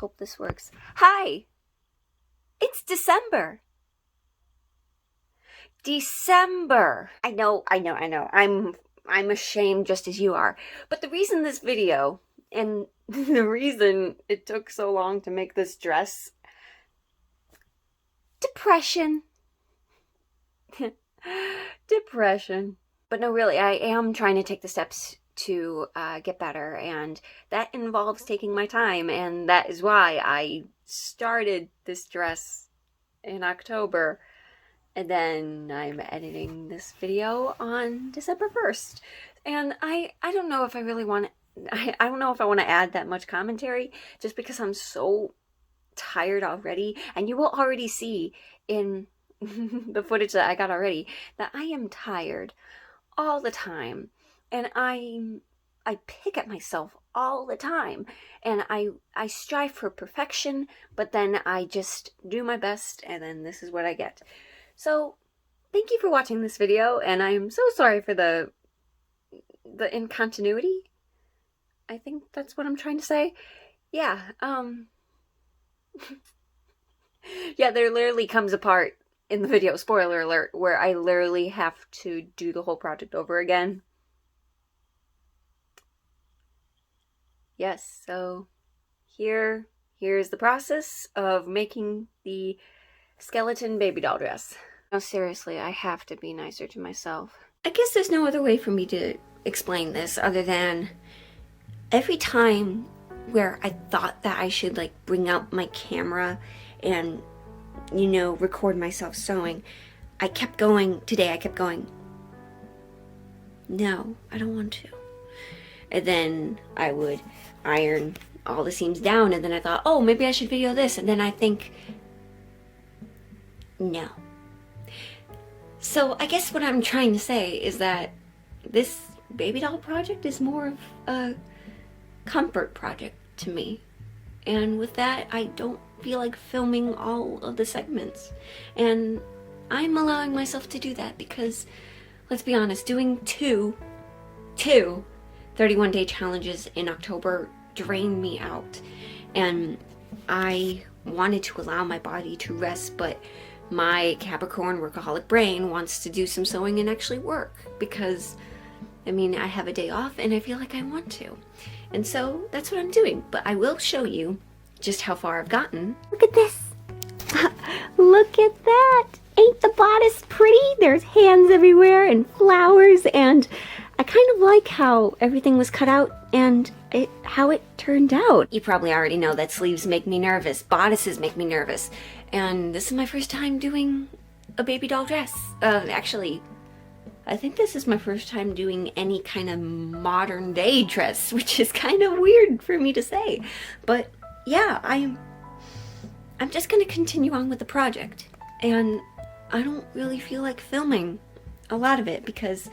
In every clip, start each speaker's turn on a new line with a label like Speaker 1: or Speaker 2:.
Speaker 1: Hope this works. Hi! It's December! December! I know. I'm ashamed just as you are. But the reason this video, and the reason it took so long to make this dress, depression. Depression. But no, really, I am trying to take the steps to get better, and that involves taking my time, and that is why I started this dress in October, and then I'm editing this video on December 1st, and I don't know if I really want to, I don't know if I want to add that much commentary, just because I'm so tired already, and you will already see in the footage that I got already that I am tired all the time, and I pick at myself all the time, and I strive for perfection, but then I just do my best, and then this is what I get. So thank you for watching this video, and I'm so sorry for the incontinuity. I think that's what I'm trying to say. Yeah, yeah, there literally comes a part in the video, spoiler alert, where I literally have to do the whole project over again. Yes, so here's the process of making the skeleton baby doll dress. No, seriously, I have to be nicer to myself. I guess there's no other way for me to explain this other than every time where I thought that I should like bring out my camera and, you know, record myself sewing, I kept going, today I kept going, no, I don't want to. And then I would iron all the seams down, and then I thought, oh, maybe I should video this, and then I think, no. So I guess what I'm trying to say is that this baby doll project is more of a comfort project to me. And with that, I don't feel like filming all of the segments. And I'm allowing myself to do that because, let's be honest, doing two 31-day challenges in October drained me out. And I wanted to allow my body to rest, but my Capricorn workaholic brain wants to do some sewing and actually work because, I mean, I have a day off and I feel like I want to. And so that's what I'm doing. But I will show you just how far I've gotten. Look at this. Look at that. Ain't the bodice pretty? There's hands everywhere and flowers, and I kind of like how everything was cut out and how it turned out. You probably already know that sleeves make me nervous, bodices make me nervous, and this is my first time doing a baby doll dress. Actually, I think this is my first time doing any kind of modern day dress, which is kind of weird for me to say. But yeah, I'm just gonna continue on with the project, and I don't really feel like filming a lot of it because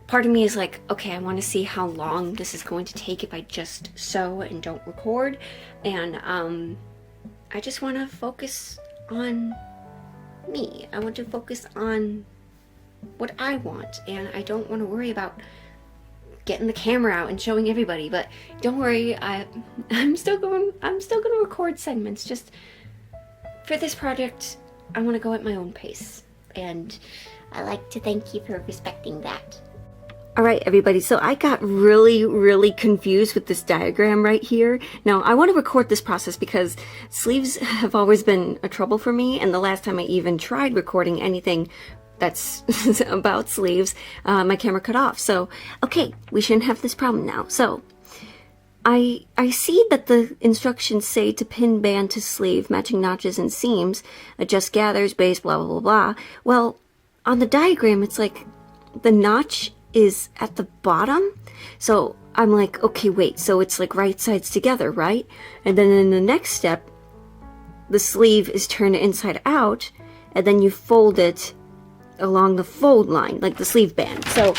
Speaker 1: part of me is like, okay, I want to see how long this is going to take if I just sew and don't record, and I just want to focus on me. I want to focus on what I want, and I don't want to worry about getting the camera out and showing everybody. But don't worry, I'm still going to record segments. Just for this project, I want to go at my own pace, and I like to thank you for respecting that. Alright everybody, so I got really confused with this diagram right here. Now, I want to record this process because sleeves have always been a trouble for me, and the last time I even tried recording anything that's about sleeves, my camera cut off. So, okay, we shouldn't have this problem now. So, I see that the instructions say to pin band to sleeve, matching notches and seams, adjust gathers, base, blah blah blah blah. Well, on the diagram it's like the notch is at the bottom, so I'm like, okay, wait, so it's like right sides together, right? And then in the next step, the sleeve is turned inside out, and then you fold it along the fold line, like the sleeve band. So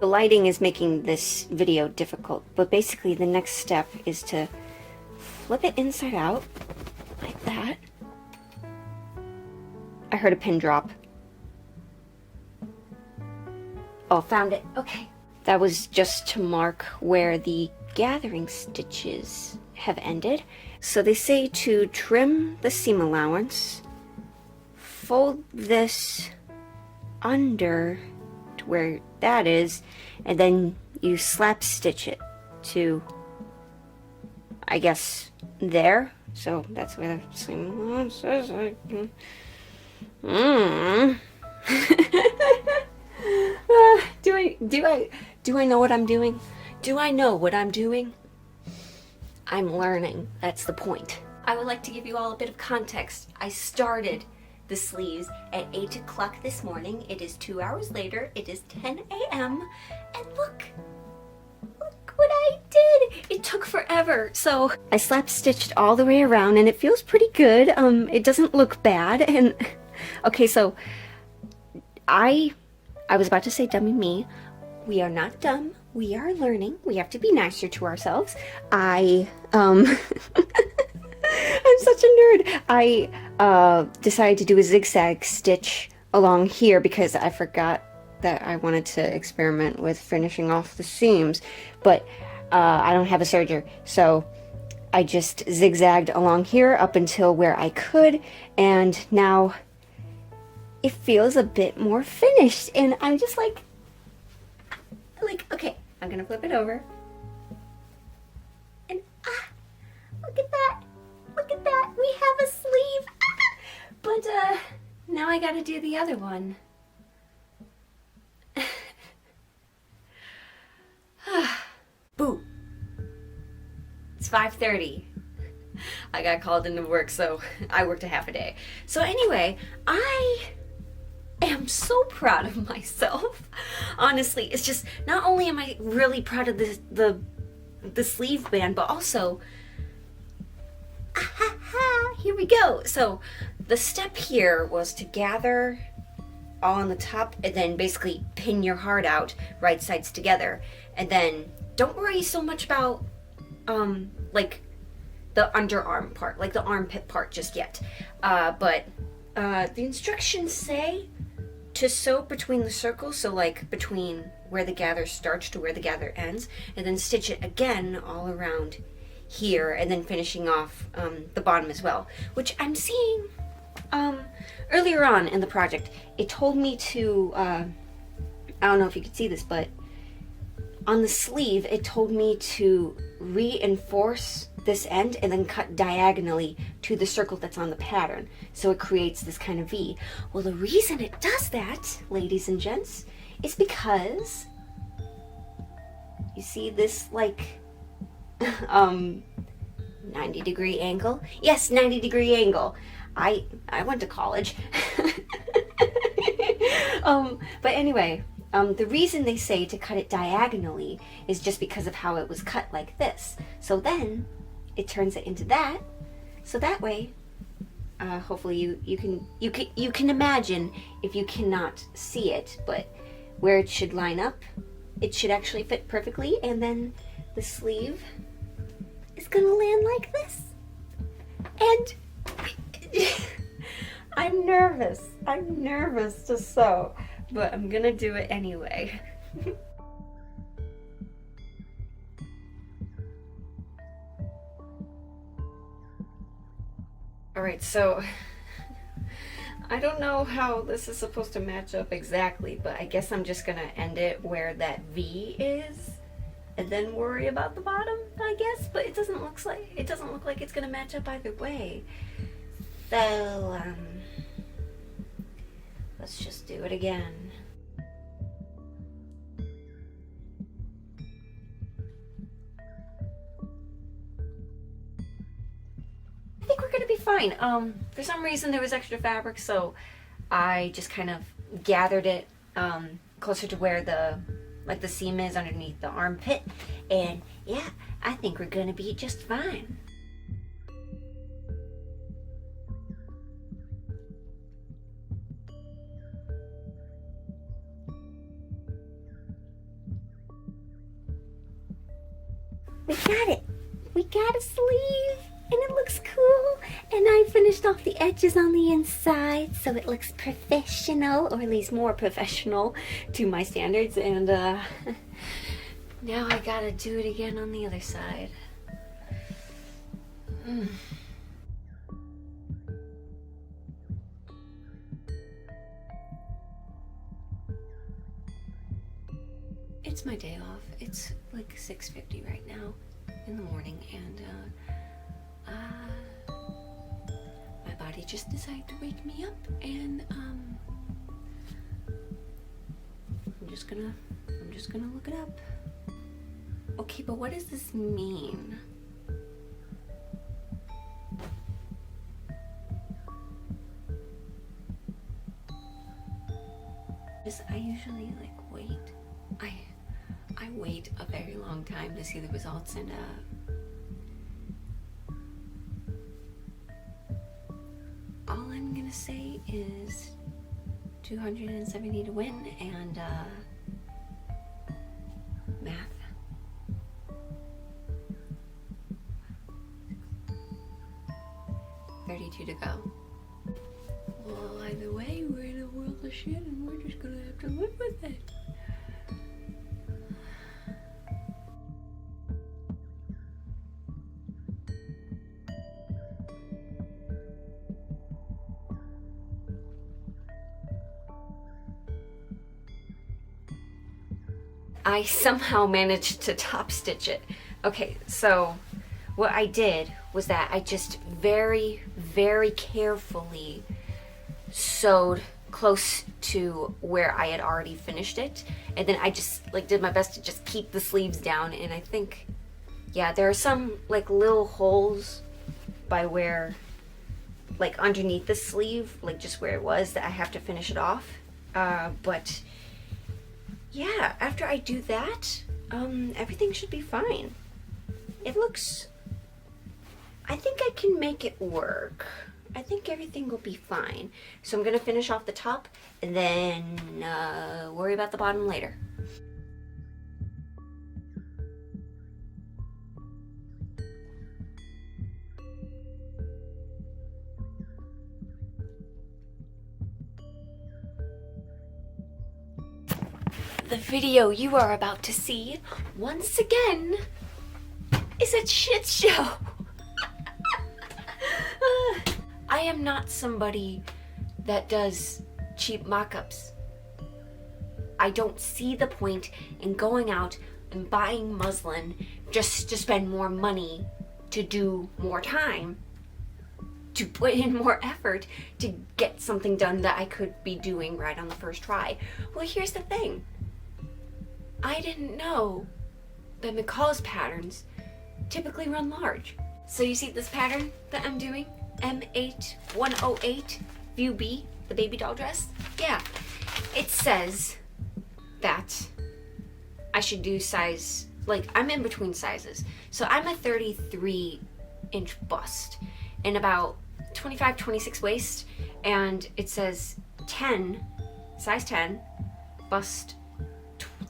Speaker 1: The lighting is making this video difficult, but basically the next step is to flip it inside out, like that. I heard a pin drop. Oh, found it. Okay. That was just to mark where the gathering stitches have ended. So they say to trim the seam allowance, fold this under to where that is, and then you slap stitch it to, I guess, there. So that's where the seam allowance is. Do I know what I'm doing? Do I know what I'm doing? I'm learning. That's the point. I would like to give you all a bit of context. I started the sleeves at 8 o'clock this morning. It is 2 hours later. It is 10 a.m. And look what I did. It took forever. So I slap stitched all the way around and it feels pretty good. It doesn't look bad. And okay, so I was about to say dummy me. We are not dumb. We are learning. We have to be nicer to ourselves. I'm such a nerd. I decided to do a zigzag stitch along here because I forgot that I wanted to experiment with finishing off the seams, but I don't have a serger, so I just zigzagged along here up until where I could, and now it feels a bit more finished, and I'm just like, okay, I'm gonna flip it over, and look at that, we have a sleeve, but now I gotta do the other one. Boo! It's 5:30. I got called into work, so I worked a half a day. So anyway, I am so proud of myself. Honestly, it's just, not only am I really proud of the sleeve band, but also, here we go. So the step here was to gather all on the top and then basically pin your heart out right sides together, and then don't worry so much about like the underarm part, like the armpit part just yet, but the instructions say to sew between the circles, so like between where the gather starts to where the gather ends, and then stitch it again all around here, and then finishing off the bottom as well, which I'm seeing earlier on in the project. It told me to I don't know if you could see this, but on the sleeve it told me to reinforce this end and then cut diagonally to the circle that's on the pattern, so it creates this kind of V. Well, the reason it does that, ladies and gents, is because you see this like 90-degree angle? Yes, 90-degree angle. I went to college. But anyway, the reason they say to cut it diagonally is just because of how it was cut like this. So then it turns it into that. So that way, hopefully you can imagine, if you cannot see it, but where it should line up, it should actually fit perfectly, and then the sleeve is gonna land like this. And I'm nervous to sew, but I'm gonna do it anyway. Alright, so I don't know how this is supposed to match up exactly, but I guess I'm just gonna end it where that V is and then worry about the bottom, I guess, but it doesn't look like it's gonna match up either way. So let's just do it again. I think we're gonna be fine. For some reason there was extra fabric, so I just kind of gathered it closer to where the seam is underneath the armpit, and yeah, I think we're gonna be just fine. We got it. We got a sleeve and it looks cool. And I finished off the edges on the inside so it looks professional, or at least more professional to my standards. And now I gotta do it again on the other side. It's my day off. It's like 6:50 right now in the morning, and my body just decided to wake me up, and I'm just gonna look it up. Okay, but what does this mean? I usually like wait. I wait a very long time to see the results, and all I'm gonna say is 270 to win, and math. $32 to go. Well, either way, we're in a world of shit, and we're just gonna have to live with it. I somehow managed to top stitch it. Okay, so what I did was that I just very, very carefully sewed close to where I had already finished it, and then I just like did my best to just keep the sleeves down. And I think, yeah, there are some like little holes by where, like underneath the sleeve, like just where it was, that I have to finish it off. But yeah, after I do that, everything should be fine. It looks, I think I can make it work. I think everything will be fine. So I'm gonna finish off the top and then worry about the bottom later. The video you are about to see, once again, is a shit show. I am not somebody that does cheap mock-ups. I don't see the point in going out and buying muslin just to spend more money, to do more time, to put in more effort to get something done that I could be doing right on the first try. Well, here's the thing. I didn't know that McCall's patterns typically run large. So you see this pattern that I'm doing? M8108 View B, the baby doll dress? Yeah. It says that I should do size, like I'm in between sizes. So I'm a 33-inch bust and about 25, 26 waist, and it says 10, size 10, bust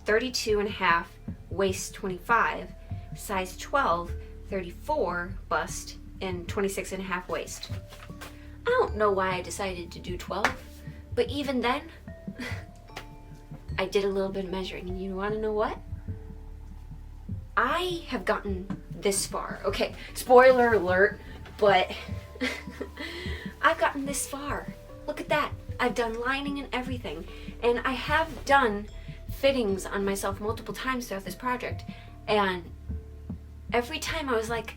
Speaker 1: 32 and a half, waist 25, size 12, 34 bust, and 26 and a half waist. I don't know why I decided to do 12, but even then, I did a little bit of measuring, and you wanna know what? I have gotten this far. Okay, spoiler alert, but I've gotten this far. Look at that. I've done lining and everything, and I have done fittings on myself multiple times throughout this project, and every time I was like,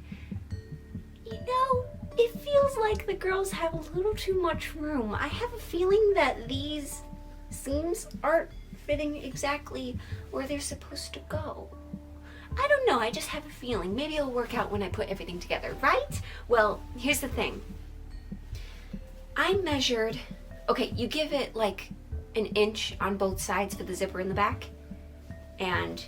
Speaker 1: you know, it feels like the girls have a little too much room. I have a feeling that these seams aren't fitting exactly where they're supposed to go. I don't know, I just have a feeling. Maybe it'll work out when I put everything together, right? Well, here's the thing. I measured, okay, you give it like an inch on both sides for the zipper in the back, and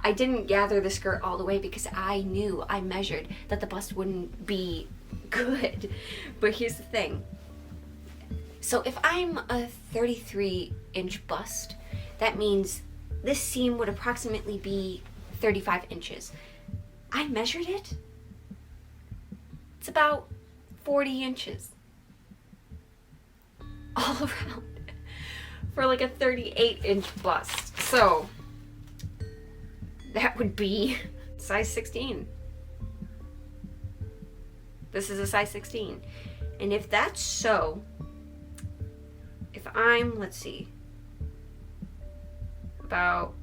Speaker 1: I didn't gather the skirt all the way because I knew, I measured that the bust wouldn't be good. But here's the thing. So if I'm a 33-inch bust, that means this seam would approximately be 35 inches. I measured it. It's about 40 inches all around for like a 38-inch bust. So that would be size 16. This is a size 16. And if that's so, if I'm, let's see, about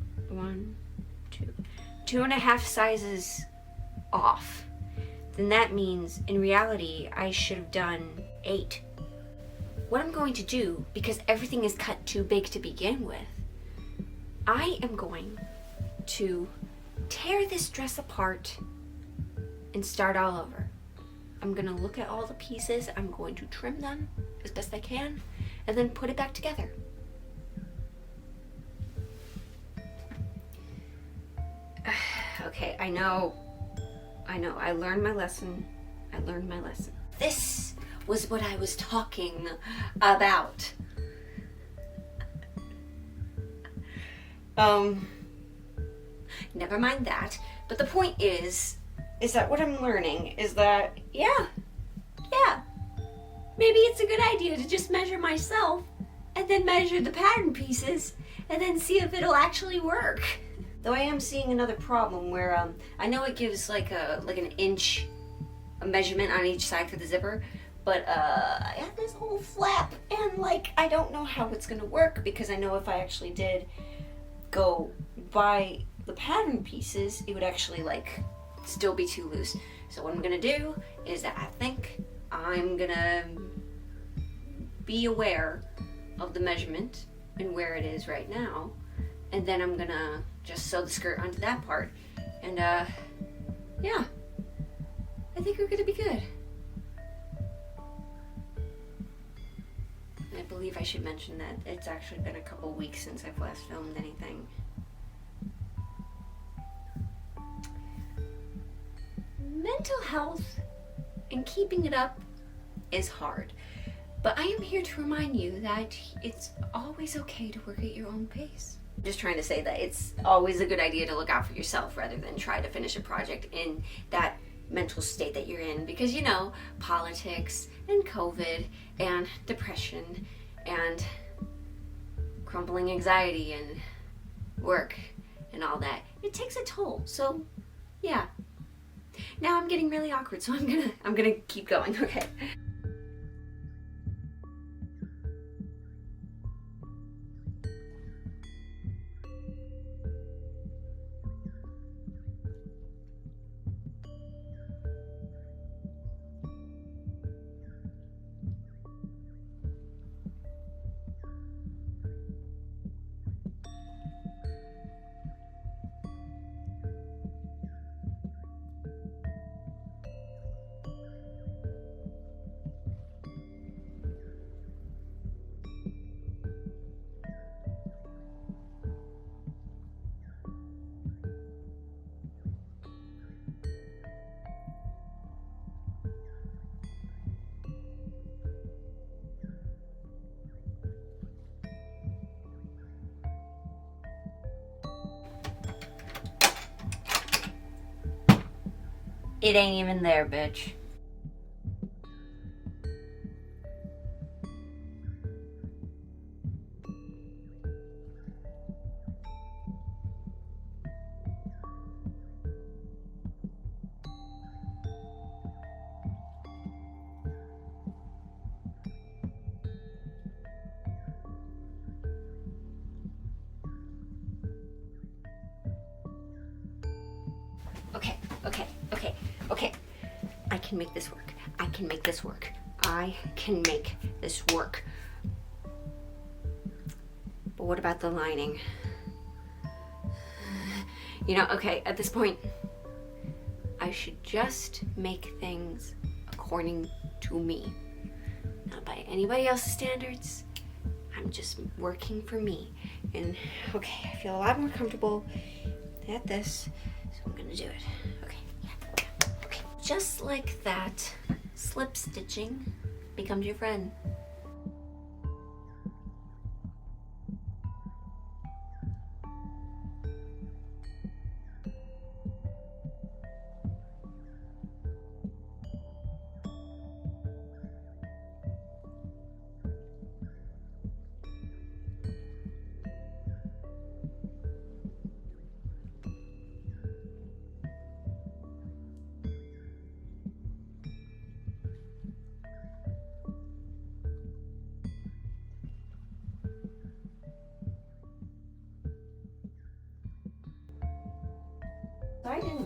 Speaker 1: 2.5 sizes off, then that means in reality I should have done 8. What I'm going to do, because everything is cut too big to begin with, I am going to tear this dress apart and start all over. I'm gonna look at all the pieces, I'm going to trim them as best I can, and then put it back together. Okay, I know, I learned my lesson. This was what I was talking about. Never mind that, but the point is that what I'm learning is that, yeah, maybe it's a good idea to just measure myself and then measure the pattern pieces and then see if it'll actually work. Though I am seeing another problem where I know it gives like an inch a measurement on each side for the zipper, but I have this whole flap and like I don't know how it's gonna work, because I know if I actually did go by the pattern pieces, it would actually like still be too loose. So what I'm gonna do is that I think I'm gonna be aware of the measurement and where it is right now, and then I'm gonna just sew the skirt onto that part, and yeah, I think we're gonna be good. I believe I should mention that it's actually been a couple weeks since I've last filmed anything. Mental health and keeping it up is hard, but I am here to remind you that it's always okay to work at your own pace. I'm just trying to say that it's always a good idea to look out for yourself rather than try to finish a project in that mental state that you're in, because you know, politics and COVID and depression and crumbling anxiety and work and all that, it takes a toll. So yeah, now I'm getting really awkward, so I'm gonna keep going. Okay. It ain't even there, bitch. Okay. I can make this work. I can make this work. But what about the lining? You know, okay, at this point, I should just make things according to me. Not by anybody else's standards. I'm just working for me. And okay, I feel a lot more comfortable at this, so I'm gonna do it. Okay, yeah. Okay. Just like that, slip stitching becomes your friend.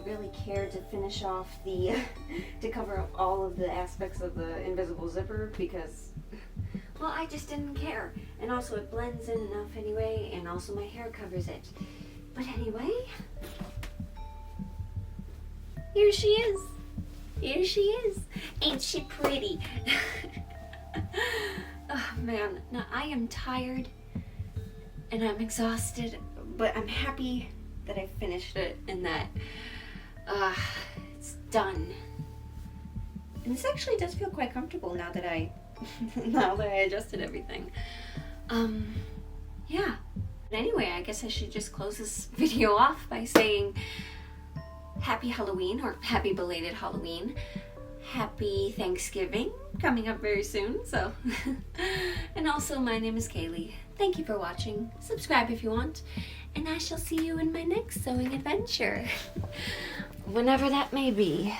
Speaker 1: don't really care to finish off the, to cover up all of the aspects of the invisible zipper because, well, I just didn't care. And also it blends in enough anyway, and also my hair covers it. But anyway, here she is. Here she is. Ain't she pretty? Oh man, now I am tired and I'm exhausted, but I'm happy that I finished it and that it's done. And this actually does feel quite comfortable now that I adjusted everything. Yeah. But anyway, I guess I should just close this video off by saying happy Halloween, or happy belated Halloween. Happy Thanksgiving, coming up very soon, so. And also, my name is Kaylee. Thank you for watching. Subscribe if you want, and I shall see you in my next sewing adventure. Whenever that may be.